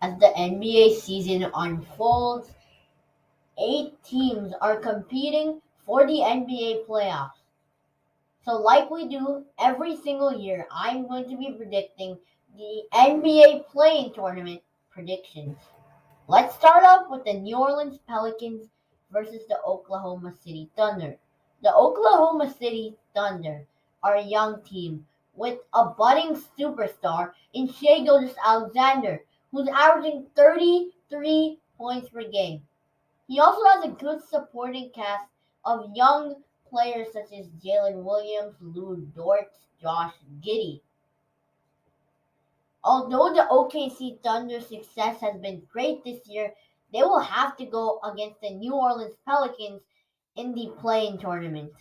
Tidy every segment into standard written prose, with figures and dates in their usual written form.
As the NBA season unfolds, 8 teams are competing for the NBA playoffs. So, like we do every single year, I'm going to be predicting the NBA playing tournament predictions. Let's start off with the New Orleans Pelicans versus the Oklahoma City Thunder. The Oklahoma City Thunder are a young team with a budding superstar in Shai Alexander, who's averaging 33 points per game. He also has a good supporting cast of young players such as Jalen Williams, Lou Dort, Josh Giddey. Although the OKC Thunder's success has been great this year, they will have to go against the New Orleans Pelicans in the play-in tournament.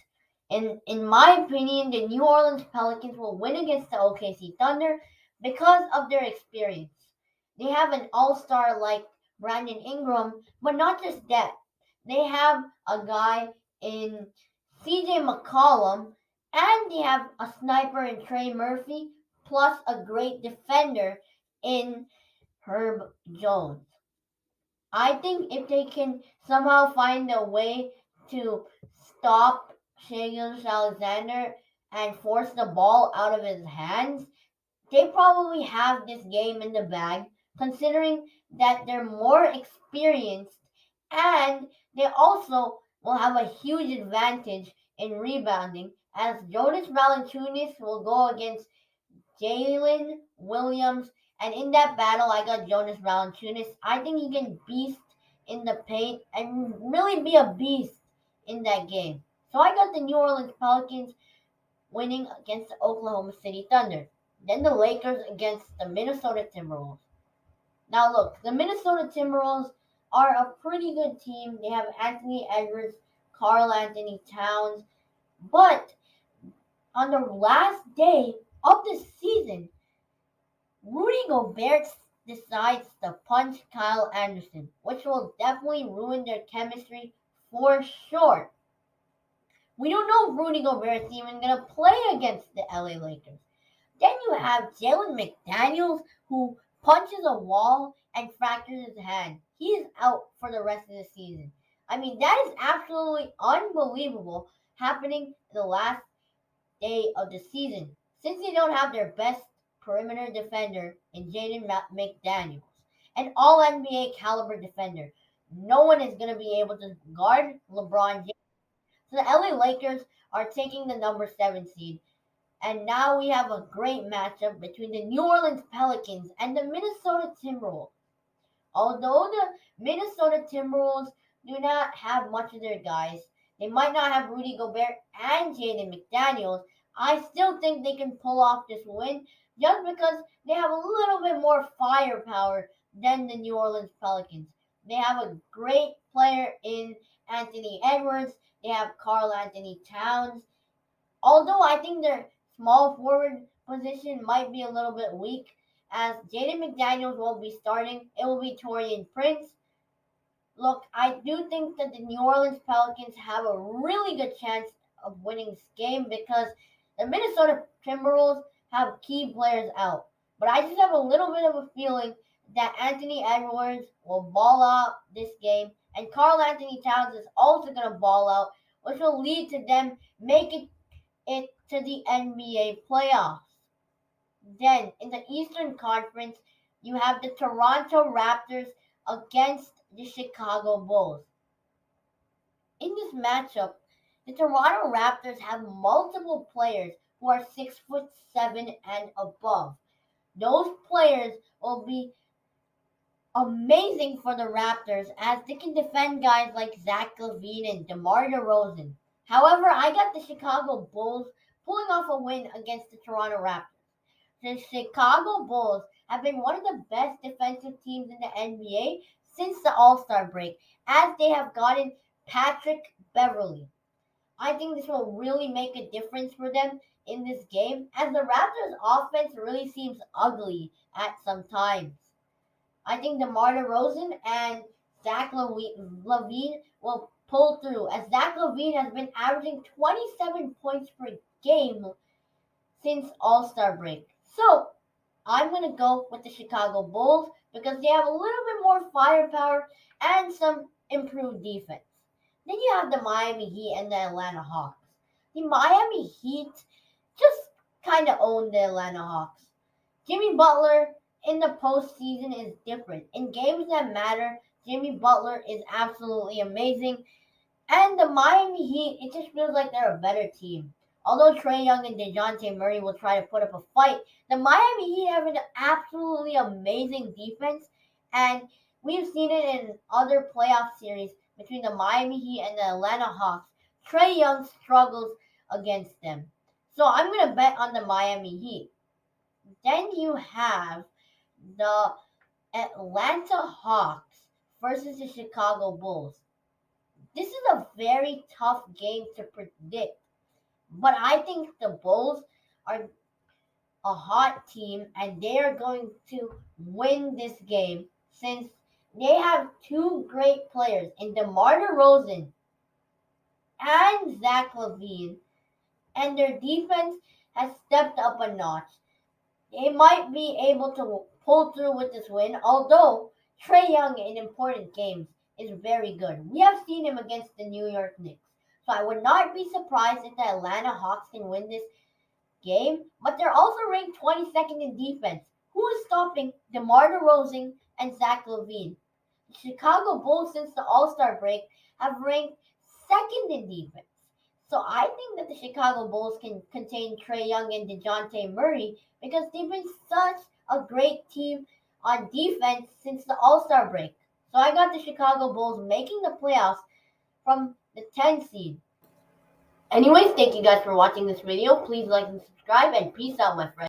And in my opinion, the New Orleans Pelicans will win against the OKC Thunder because of their experience. They have an all-star like Brandon Ingram, but not just that. They have a guy in CJ McCollum, and they have a sniper in Trey Murphy, plus a great defender in Herb Jones. I think if they can somehow find a way to stop Shai Alexander and force the ball out of his hands, they probably have this game in the bag, considering that they're more experienced and they also will have a huge advantage in rebounding, as Jonas Valanciunas will go against Jalen Williams. And in that battle, I got Jonas Valanciunas. I think he can beast in the paint and really be a beast in that game. So I got the New Orleans Pelicans winning against the Oklahoma City Thunder. Then the Lakers against the Minnesota Timberwolves. Now look, the Minnesota Timberwolves are a pretty good team. They have Anthony Edwards, Carl Anthony Towns, but on the last day of the season, Rudy Gobert decides to punch Kyle Anderson, which will definitely ruin their chemistry for sure. We don't know if Rudy Gobert is even going to play against the LA Lakers. Then you have Jalen McDaniels, who punches a wall and fractures his hand. He is out for the rest of the season. I mean, that is absolutely unbelievable happening the last day of the season, since they don't have their best perimeter defender in Jaden McDaniels, an all NBA caliber defender. No one is going to be able to guard LeBron James. So the LA Lakers are taking the number 7 seed. And now we have a great matchup between the New Orleans Pelicans and the Minnesota Timberwolves. Although the Minnesota Timberwolves do not have much of their guys, they might not have Rudy Gobert and Jaden McDaniels. I still think they can pull off this win just because they have a little bit more firepower than the New Orleans Pelicans. They have a great player in Anthony Edwards. They have Carl Anthony Towns. Although I think their small forward position might be a little bit weak, as Jaden McDaniels won't be starting. It will be Torian Prince. Look, I do think that the New Orleans Pelicans have a really good chance of winning this game because the Minnesota Timberwolves have key players out. But I just have a little bit of a feeling that Anthony Edwards will ball out this game, and Carl Anthony Towns is also going to ball out, which will lead to them making it to the NBA playoffs. Then, in the Eastern Conference, you have the Toronto Raptors against the Chicago Bulls. In this matchup, the Toronto Raptors have multiple players who are 6'7" and above. Those players will be amazing for the Raptors as they can defend guys like Zach LaVine and DeMar DeRozan. However, I got the Chicago Bulls pulling off a win against the Toronto Raptors. The Chicago Bulls have been one of the best defensive teams in the NBA since the All Star break, as they have gotten Patrick Beverly. I think this will really make a difference for them in this game, as the Raptors' offense really seems ugly at some times. I think DeMar DeRozan and Zach LaVine will pull through, as Zach LaVine has been averaging 27 points per game since All Star break. So I'm going to go with the Chicago Bulls because they have a little bit more firepower and some improved defense. Then you have the Miami Heat and the Atlanta Hawks. The Miami Heat just kind of own the Atlanta Hawks. Jimmy Butler in the postseason is different. In games that matter, Jimmy Butler is absolutely amazing. And the Miami Heat, it just feels like they're a better team. Although Trae Young and DeJounte Murray will try to put up a fight, the Miami Heat have an absolutely amazing defense. And we've seen it in other playoff series between the Miami Heat and the Atlanta Hawks. Trae Young struggles against them. So I'm going to bet on the Miami Heat. Then you have the Atlanta Hawks versus the Chicago Bulls. This is a very tough game to predict, but I think the Bulls are a hot team and they are going to win this game since they have two great players in DeMar DeRozan and Zach LaVine, and their defense has stepped up a notch. They might be able to pull through with this win, although Trae Young in important games is very good. We have seen him against the New York Knicks. So I would not be surprised if the Atlanta Hawks can win this game, but they're also ranked 22nd in defense. Who is stopping DeMar DeRozan and Zach LaVine? The Chicago Bulls, since the All-Star break, have ranked second in defense. So I think that the Chicago Bulls can contain Trae Young and DeJounte Murray because they've been such a great team on defense since the All-Star break. So I got the Chicago Bulls making the playoffs from the 10 seed. Anyways, thank you guys for watching this video. Please like and subscribe and peace out, my friends.